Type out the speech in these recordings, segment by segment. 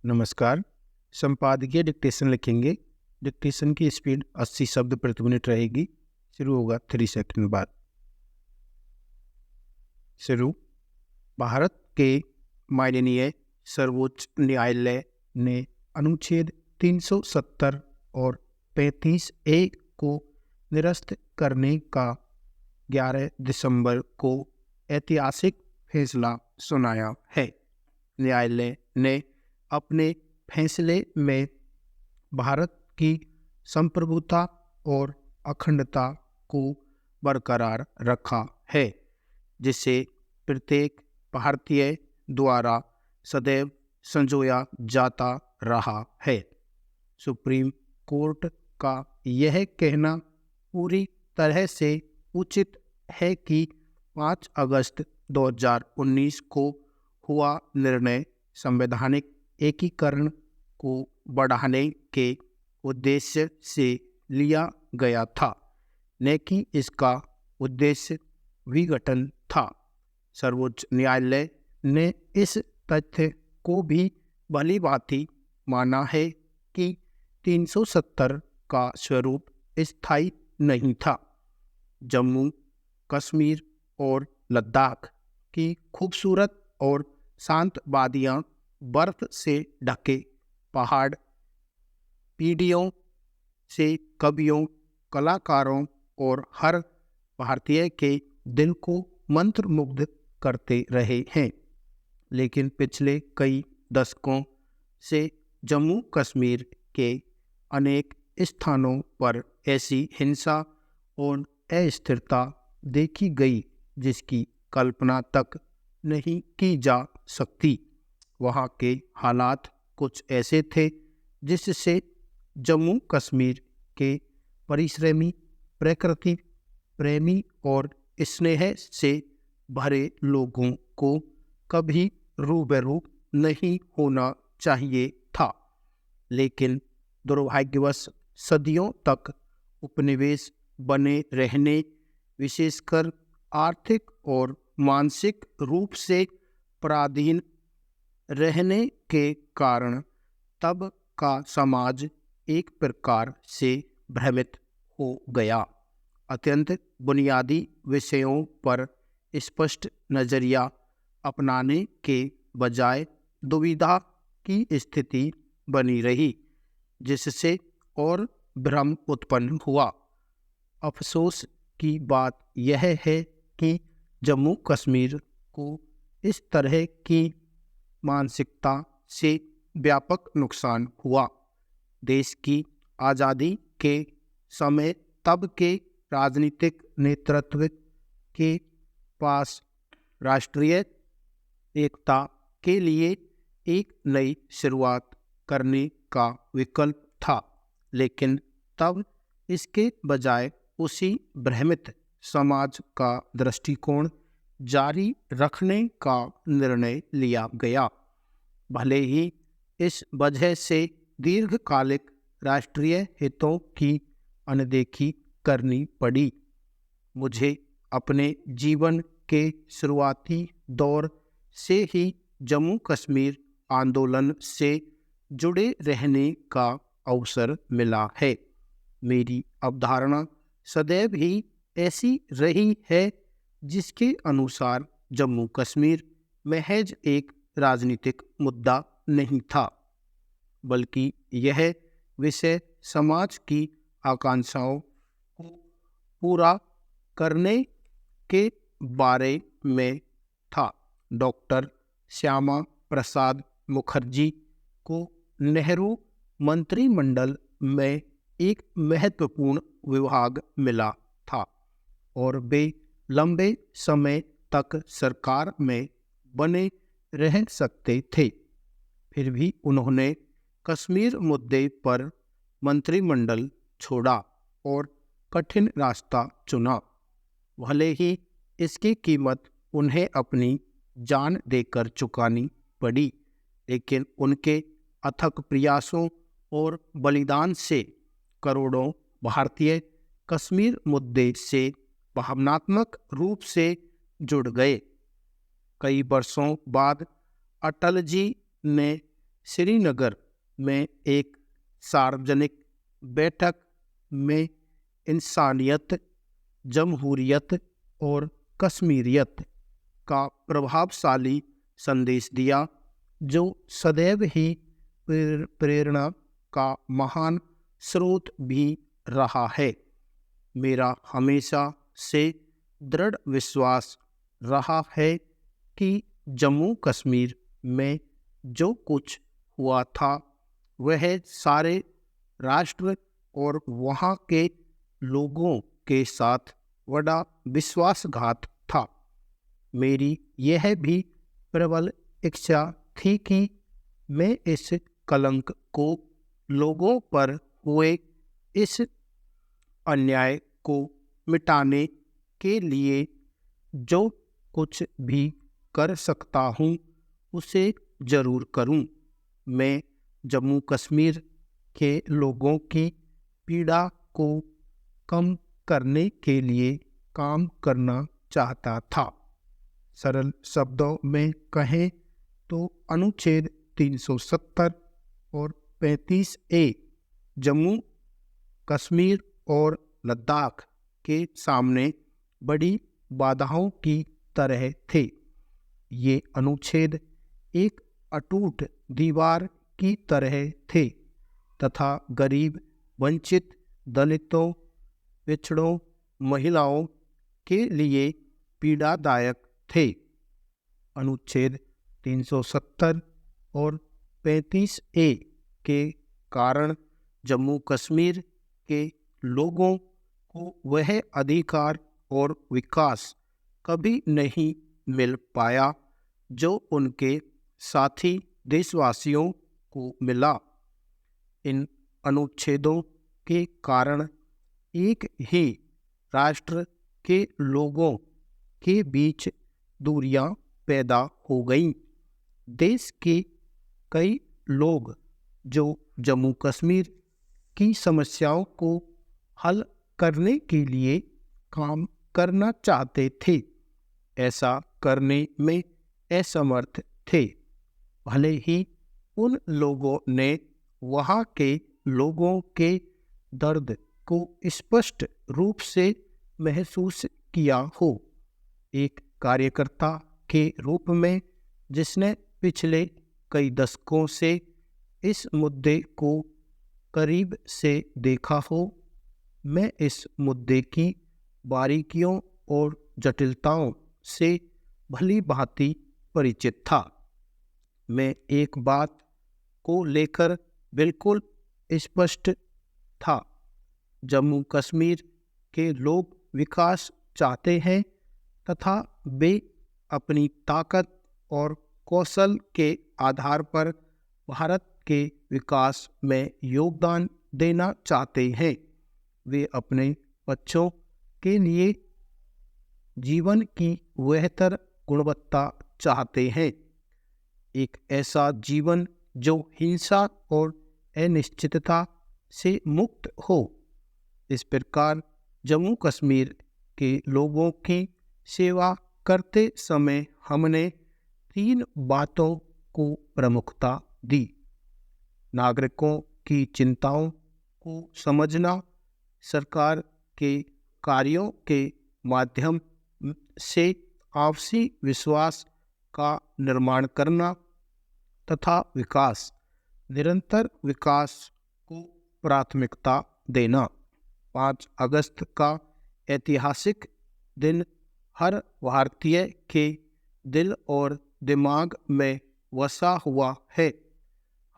नमस्कार। संपादकीय डिक्टेशन लिखेंगे। डिक्टेशन की स्पीड 80 शब्द प्रति मिनट रहेगी। शुरू होगा 3 सेकंड बाद। शुरू। भारत के माननीय सर्वोच्च न्यायालय ने अनुच्छेद 370 और 35A को निरस्त करने का 11 दिसंबर को ऐतिहासिक फैसला सुनाया है। न्यायालय ने अपने फैसले में भारत की संप्रभुता और अखंडता को बरकरार रखा है, जिसे प्रत्येक भारतीय द्वारा सदैव संजोया जाता रहा है। सुप्रीम कोर्ट का यह कहना पूरी तरह से उचित है कि 5 अगस्त 2019 को हुआ निर्णय संवैधानिक एकीकरण को बढ़ाने के उद्देश्य से लिया गया था, न कि इसका उद्देश्य विघटन था। सर्वोच्च न्यायालय ने इस तथ्य को भी भली-भांति माना है कि 370 का स्वरूप स्थायी नहीं था। जम्मू कश्मीर और लद्दाख की खूबसूरत और शांत वादियाँ, बर्फ से ढके पहाड़, पीढ़ियों से कवियों, कलाकारों और हर भारतीय के दिल को मंत्रमुग्ध करते रहे हैं। लेकिन पिछले कई दशकों से जम्मू कश्मीर के अनेक स्थानों पर ऐसी हिंसा और अस्थिरता देखी गई जिसकी कल्पना तक नहीं की जा सकती। वहाँ के हालात कुछ ऐसे थे जिससे जम्मू कश्मीर के परिश्रमी, प्रकृति प्रेमी और स्नेह से भरे लोगों को कभी रूबरू नहीं होना चाहिए था। लेकिन दुर्भाग्यवश सदियों तक उपनिवेश बने रहने, विशेषकर आर्थिक और मानसिक रूप से पराधीन रहने के कारण तब का समाज एक प्रकार से भ्रमित हो गया। अत्यंत बुनियादी विषयों पर स्पष्ट नज़रिया अपनाने के बजाय दुविधा की स्थिति बनी रही, जिससे और भ्रम उत्पन्न हुआ। अफसोस की बात यह है कि जम्मू कश्मीर को इस तरह की मानसिकता से व्यापक नुकसान हुआ। देश की आज़ादी के समय तब के राजनीतिक नेतृत्व के पास राष्ट्रीय एकता के लिए एक नई शुरुआत करने का विकल्प था, लेकिन तब इसके बजाय उसी भ्रमित समाज का दृष्टिकोण जारी रखने का निर्णय लिया गया। भले ही इस वजह से दीर्घकालिक राष्ट्रीय हितों की अनदेखी करनी पड़ी। मुझे अपने जीवन के शुरुआती दौर से ही जम्मू कश्मीर आंदोलन से जुड़े रहने का अवसर मिला है। मेरी अवधारणा सदैव ही ऐसी रही है, जिसके अनुसार जम्मू कश्मीर महज एक राजनीतिक मुद्दा नहीं था, बल्कि यह विषय समाज की आकांक्षाओं को पूरा करने के बारे में था। डॉक्टर श्यामा प्रसाद मुखर्जी को नेहरू मंत्रिमंडल में एक महत्वपूर्ण विभाग मिला था और वे लंबे समय तक सरकार में बने रह सकते थे। फिर भी उन्होंने कश्मीर मुद्दे पर मंत्रिमंडल छोड़ा और कठिन रास्ता चुना। भले ही इसकी कीमत उन्हें अपनी जान देकर चुकानी पड़ी, लेकिन उनके अथक प्रयासों और बलिदान से करोड़ों भारतीय कश्मीर मुद्दे से भावनात्मक रूप से जुड़ गए। कई वर्षों बाद अटल जी ने श्रीनगर में एक सार्वजनिक बैठक में इंसानियत, जमहूरियत और कश्मीरियत का प्रभावशाली संदेश दिया, जो सदैव ही प्रेरणा का महान स्रोत भी रहा है। मेरा हमेशा से दृढ़ विश्वास रहा है कि जम्मू कश्मीर में जो कुछ हुआ था वह सारे राष्ट्र और वहाँ के लोगों के साथ बड़ा विश्वासघात था। मेरी यह भी प्रबल इच्छा थी कि मैं इस कलंक को, लोगों पर हुए इस अन्याय को मिटाने के लिए जो कुछ भी कर सकता हूँ उसे ज़रूर करूँ। मैं जम्मू कश्मीर के लोगों की पीड़ा को कम करने के लिए काम करना चाहता था। सरल शब्दों में कहें तो अनुच्छेद 370 और 35A जम्मू कश्मीर और लद्दाख के सामने बड़ी बाधाओं की तरह थे। ये अनुच्छेद एक अटूट दीवार की तरह थे तथा गरीब, वंचित, दलितों, पिछड़ों, महिलाओं के लिए पीड़ादायक थे। अनुच्छेद 370 और 35A के कारण जम्मू कश्मीर के लोगों को वह अधिकार और विकास कभी नहीं मिल पाया जो उनके साथी देशवासियों को मिला। इन अनुच्छेदों के कारण एक ही राष्ट्र के लोगों के बीच दूरियां पैदा हो गईं। देश के कई लोग जो जम्मू कश्मीर की समस्याओं को हल करने के लिए काम करना चाहते थे, ऐसा करने में असमर्थ थे। भले ही उन लोगों ने वहाँ के लोगों के दर्द को स्पष्ट रूप से महसूस किया हो। एक कार्यकर्ता के रूप में जिसने पिछले कई दशकों से इस मुद्दे को करीब से देखा हो, मैं इस मुद्दे की बारीकियों और जटिलताओं से भली भांति परिचित था। मैं एक बात को लेकर बिल्कुल स्पष्ट था, जम्मू कश्मीर के लोग विकास चाहते हैं तथा वे अपनी ताकत और कौशल के आधार पर भारत के विकास में योगदान देना चाहते हैं। वे अपने बच्चों के लिए जीवन की बेहतर गुणवत्ता चाहते हैं, एक ऐसा जीवन जो हिंसा और अनिश्चितता से मुक्त हो। इस प्रकार जम्मू कश्मीर के लोगों की सेवा करते समय हमने 3 बातों को प्रमुखता दी। नागरिकों की चिंताओं को समझना, सरकार के कार्यों के माध्यम से आपसी विश्वास का निर्माण करना तथा विकास, निरंतर विकास को प्राथमिकता देना। 5 अगस्त का ऐतिहासिक दिन हर भारतीय के दिल और दिमाग में वसा हुआ है।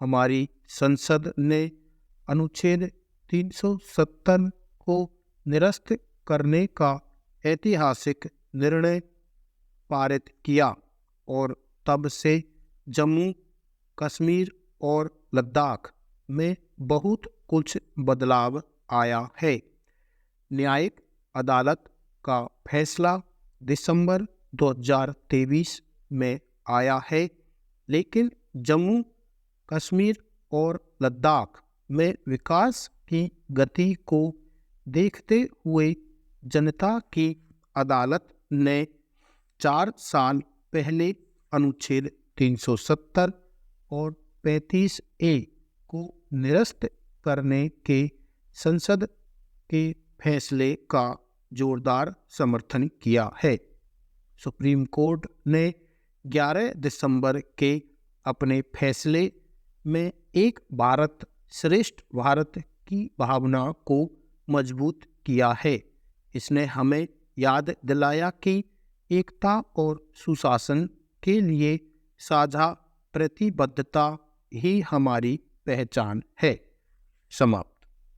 हमारी संसद ने अनुच्छेद 370 को निरस्त करने का ऐतिहासिक निर्णय पारित किया और तब से जम्मू कश्मीर और लद्दाख में बहुत कुछ बदलाव आया है। न्यायिक अदालत का फैसला दिसंबर 2023 में आया है, लेकिन जम्मू कश्मीर और लद्दाख में विकास की गति को देखते हुए जनता की अदालत ने 4 साल पहले अनुच्छेद 370 और 35A को निरस्त करने के संसद के फैसले का जोरदार समर्थन किया है। सुप्रीम कोर्ट ने 11 दिसंबर के अपने फैसले में एक भारत श्रेष्ठ भारत की भावना को मजबूत किया है। इसने हमें याद दिलाया कि एकता और सुशासन के लिए साझा प्रतिबद्धता ही हमारी पहचान है। समाप्त।